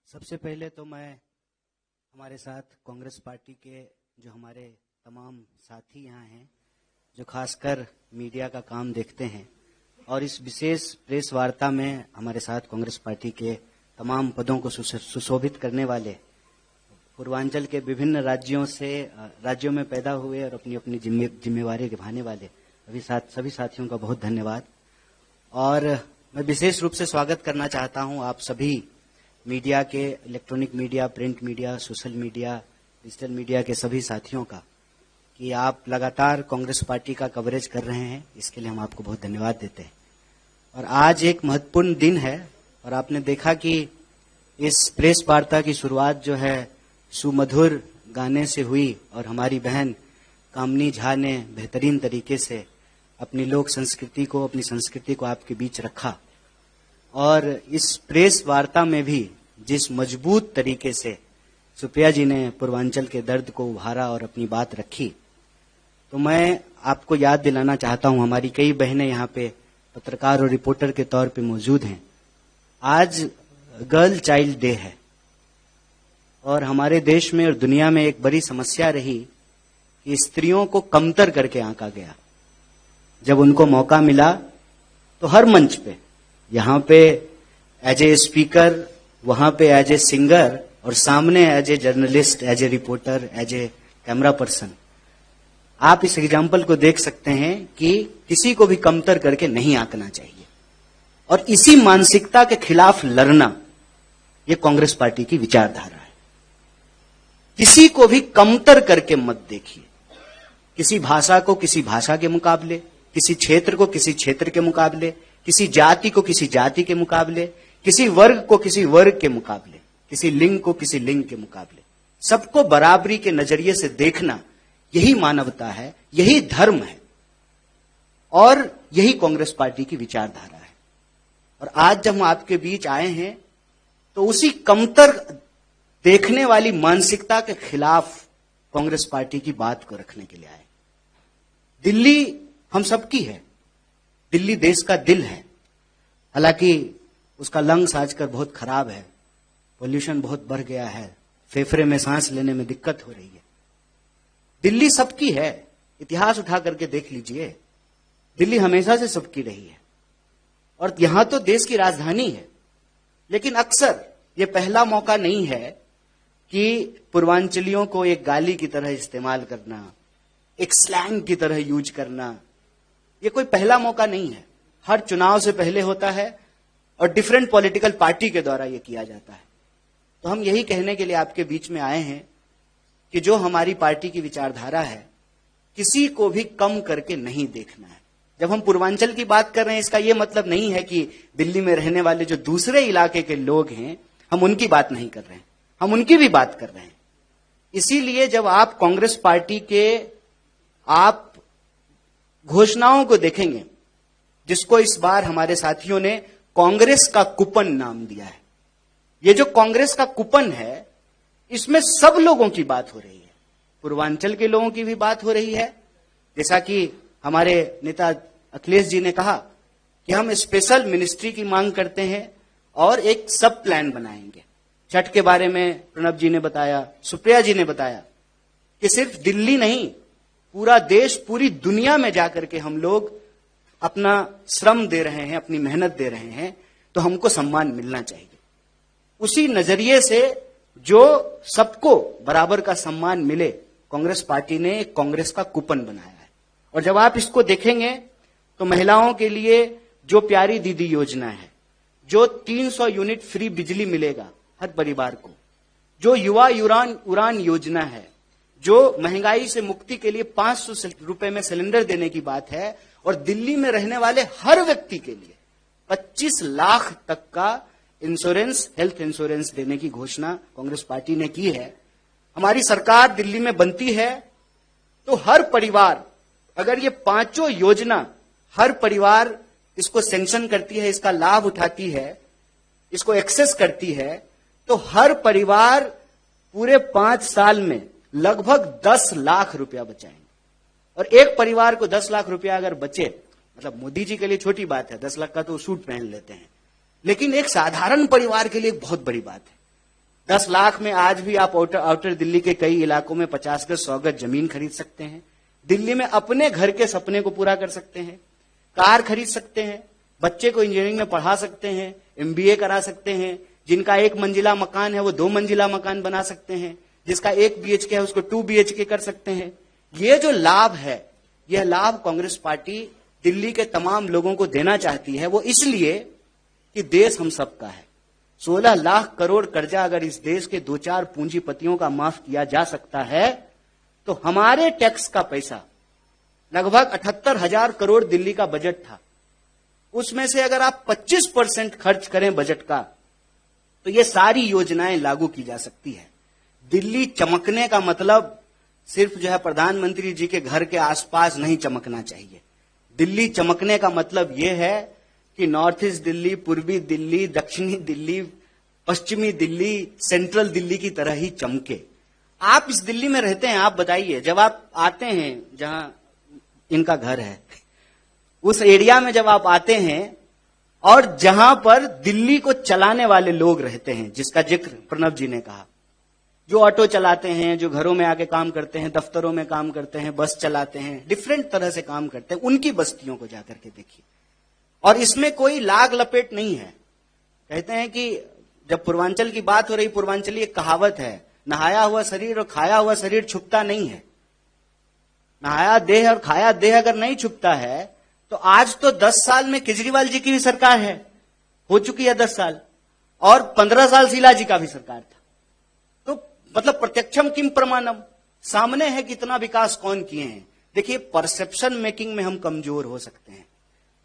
सबसे पहले तो मैं हमारे साथ कांग्रेस पार्टी के जो हमारे तमाम साथी यहाँ हैं, जो खासकर मीडिया का काम देखते हैं और इस विशेष प्रेस वार्ता में हमारे साथ कांग्रेस पार्टी के तमाम पदों को सुशोभित करने वाले पूर्वांचल के विभिन्न राज्यों में पैदा हुए और अपनी अपनी जिम्मेवारी निभाने वाले सभी साथियों का बहुत धन्यवाद। और मैं विशेष रूप से स्वागत करना चाहता हूं आप सभी मीडिया के, electronic media, print media, social media, digital media के सभी साथियों का कि आप लगातार कांग्रेस पार्टी का कवरेज कर रहे हैं। इसके लिए हम आपको बहुत धन्यवाद देते हैं। और आज एक महत्वपूर्ण दिन है और आपने देखा कि इस प्रेस वार्ता की शुरुआत जो है सुमधुर गाने से हुई और हमारी बहन कामनी झा ने बेहतरीन तरीके से अपनी लोक संस्कृति को, अपनी संस्कृति को आपके बीच रखा। और इस प्रेस वार्ता में भी जिस मजबूत तरीके से सुप्रिया जी ने पूर्वांचल के दर्द को उभारा और अपनी बात रखी, तो मैं आपको याद दिलाना चाहता हूं, हमारी कई बहनें यहाँ पे पत्रकार और रिपोर्टर के तौर पे मौजूद हैं। आज गर्ल चाइल्ड डे है और हमारे देश में और दुनिया में एक बड़ी समस्या रही कि स्त्रियों को कमतर करके आंका गया। जब उनको मौका मिला तो हर मंच पे, यहाँ पे एज ए स्पीकर, वहां पे एज ए सिंगर और सामने as a journalist, as a reporter, as a camera person, आप इस एग्जाम्पल को देख सकते हैं कि किसी को भी कमतर करके नहीं आंकना चाहिए। और इसी मानसिकता के खिलाफ लड़ना, ये कांग्रेस पार्टी की विचारधारा है। किसी को भी कमतर करके मत देखिए। किसी भाषा को किसी भाषा के मुकाबले, किसी क्षेत्र को किसी क्षेत्र के मुकाबले, किसी जाति को किसी जाति के मुकाबले, किसी वर्ग को किसी वर्ग के मुकाबले, किसी लिंग को किसी लिंग के मुकाबले, सबको बराबरी के नजरिए से देखना, यही मानवता है, यही धर्म है और यही कांग्रेस पार्टी की विचारधारा है। और आज जब हम आपके बीच आए हैं तो उसी कमतर देखने वाली मानसिकता के खिलाफ कांग्रेस पार्टी की बात को रखने के लिए आए। दिल्ली हम सबकी है, दिल्ली देश का दिल है। हालांकि उसका लंग्स आजकल बहुत खराब है, पोल्यूशन बहुत बढ़ गया है, फेफड़े में सांस लेने में दिक्कत हो रही है। दिल्ली सबकी है, इतिहास उठा करके देख लीजिए, दिल्ली हमेशा से सबकी रही है और यहां तो देश की राजधानी है। लेकिन अक्सर यह पहला मौका नहीं है कि पूर्वांचलियों को एक गाली की तरह इस्तेमाल करना, एक स्लैंग की तरह यूज करना, ये कोई पहला मौका नहीं है। हर चुनाव से पहले होता है और डिफरेंट पॉलिटिकल पार्टी के द्वारा यह किया जाता है। तो हम यही कहने के लिए आपके बीच में आए हैं कि जो हमारी पार्टी की विचारधारा है, किसी को भी कम करके नहीं देखना है। जब हम पूर्वांचल की बात कर रहे हैं, इसका यह मतलब नहीं है कि दिल्ली में रहने वाले जो दूसरे इलाके के लोग हैं, हम उनकी बात नहीं कर रहे हैं, हम उनकी भी बात कर रहे हैं। इसीलिए जब आप कांग्रेस पार्टी के आप घोषणाओं को देखेंगे, जिसको इस बार हमारे साथियों ने कांग्रेस का कूपन नाम दिया है, ये जो कांग्रेस का कूपन है, इसमें सब लोगों की बात हो रही है, पूर्वांचल के लोगों की भी बात हो रही है। जैसा कि हमारे नेता अखिलेश जी ने कहा कि हम स्पेशल मिनिस्ट्री की मांग करते हैं और एक सब प्लान बनाएंगे। छठ के बारे में प्रणब जी ने बताया, सुप्रिया जी ने बताया कि सिर्फ दिल्ली नहीं, पूरा देश, पूरी दुनिया में जाकर के हम लोग अपना श्रम दे रहे हैं, अपनी मेहनत दे रहे हैं, तो हमको सम्मान मिलना चाहिए। उसी नजरिए से जो सबको बराबर का सम्मान मिले, कांग्रेस पार्टी ने एक कांग्रेस का कूपन बनाया है। और जब आप इसको देखेंगे तो महिलाओं के लिए जो प्यारी दीदी योजना है, जो 300 यूनिट फ्री बिजली मिलेगा हर परिवार को, जो युवा उड़ान योजना है, जो महंगाई से मुक्ति के लिए 500 रुपए में सिलेंडर देने की बात है, और दिल्ली में रहने वाले हर व्यक्ति के लिए 25 लाख तक का इंश्योरेंस, हेल्थ इंश्योरेंस देने की घोषणा कांग्रेस पार्टी ने की है। हमारी सरकार दिल्ली में बनती है तो हर परिवार, अगर ये पांचों योजना हर परिवार इसको सैंक्शन करती है, इसका लाभ उठाती है, इसको एक्सेस करती है, तो हर परिवार पूरे 5 साल में लगभग 10 लाख रुपया बचाएंगे। और एक परिवार को 10 लाख रुपया अगर बचे, मतलब मोदी जी के लिए छोटी बात है, 10 लाख का तो सूट पहन लेते हैं, लेकिन एक साधारण परिवार के लिए एक बहुत बड़ी बात है। 10 लाख में आज भी आप आउटर दिल्ली के कई इलाकों में 50 गज 100 गज जमीन खरीद सकते हैं। दिल्ली में अपने घर के सपने को पूरा कर सकते हैं, कार खरीद सकते हैं, बच्चे को इंजीनियरिंग में पढ़ा सकते हैं, MBA करा सकते हैं। जिनका 1 मंजिला मकान है वो 2 मंजिला मकान बना सकते हैं, जिसका 1 BHK है उसको 2 BHK कर सकते हैं। ये जो लाभ है, यह लाभ कांग्रेस पार्टी दिल्ली के तमाम लोगों को देना चाहती है। वो इसलिए कि देश हम सबका है। 16 लाख करोड़ कर्जा अगर इस देश के 2-4 पूंजीपतियों का माफ किया जा सकता है, तो हमारे टैक्स का पैसा लगभग 78,000 करोड़ दिल्ली का बजट था, उसमें से अगर आप 25% खर्च करें बजट का, तो ये सारी योजनाएं लागू की जा सकती है। दिल्ली चमकने का मतलब सिर्फ जो है प्रधानमंत्री जी के घर के आसपास नहीं चमकना चाहिए। दिल्ली चमकने का मतलब यह है कि नॉर्थ ईस्ट दिल्ली, पूर्वी दिल्ली, दक्षिणी दिल्ली, पश्चिमी दिल्ली, सेंट्रल दिल्ली की तरह ही चमके। आप इस दिल्ली में रहते हैं, आप बताइए, जब आप आते हैं जहां इनका घर है, उस एरिया में जब आप आते हैं और जहां पर दिल्ली को चलाने वाले लोग रहते हैं, जिसका जिक्र प्रणब जी ने कहा, जो ऑटो चलाते हैं, जो घरों में आके काम करते हैं, दफ्तरों में काम करते हैं, बस चलाते हैं, डिफरेंट तरह से काम करते हैं, उनकी बस्तियों को जाकर के देखिए। और इसमें कोई लाग लपेट नहीं है। कहते हैं कि जब पूर्वांचल की बात हो रही, पूर्वांचली एक कहावत है, नहाया हुआ शरीर और खाया हुआ शरीर छुपता नहीं है। नहाया देह और खाया देह अगर नहीं छुपता है, तो आज तो 10 साल में केजरीवाल जी की भी सरकार है, हो चुकी है 10 साल, और 15 साल शीला जी का भी सरकार था। तो मतलब प्रत्यक्षम किम प्रमाणम, सामने है कितना विकास कौन किए हैं। देखिए, परसेप्शन मेकिंग में हम कमजोर हो सकते हैं,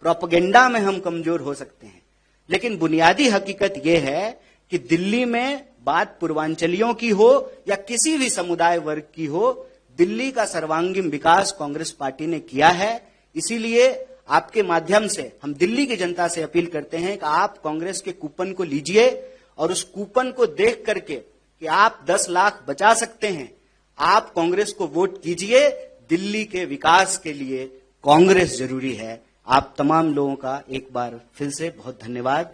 प्रोपेगेंडा में हम कमजोर हो सकते हैं, लेकिन बुनियादी हकीकत यह है कि दिल्ली में बात पूर्वांचलियों की हो या किसी भी समुदाय वर्ग की हो, दिल्ली का सर्वांगीण विकास कांग्रेस पार्टी ने किया है। इसीलिए आपके माध्यम से हम दिल्ली की जनता से अपील करते हैं कि आप कांग्रेस के कूपन को लीजिए और उस कूपन को देख करके कि आप 10 लाख बचा सकते हैं, आप कांग्रेस को वोट कीजिए। दिल्ली के विकास के लिए कांग्रेस जरूरी है। आप तमाम लोगों का एक बार फिर से बहुत धन्यवाद।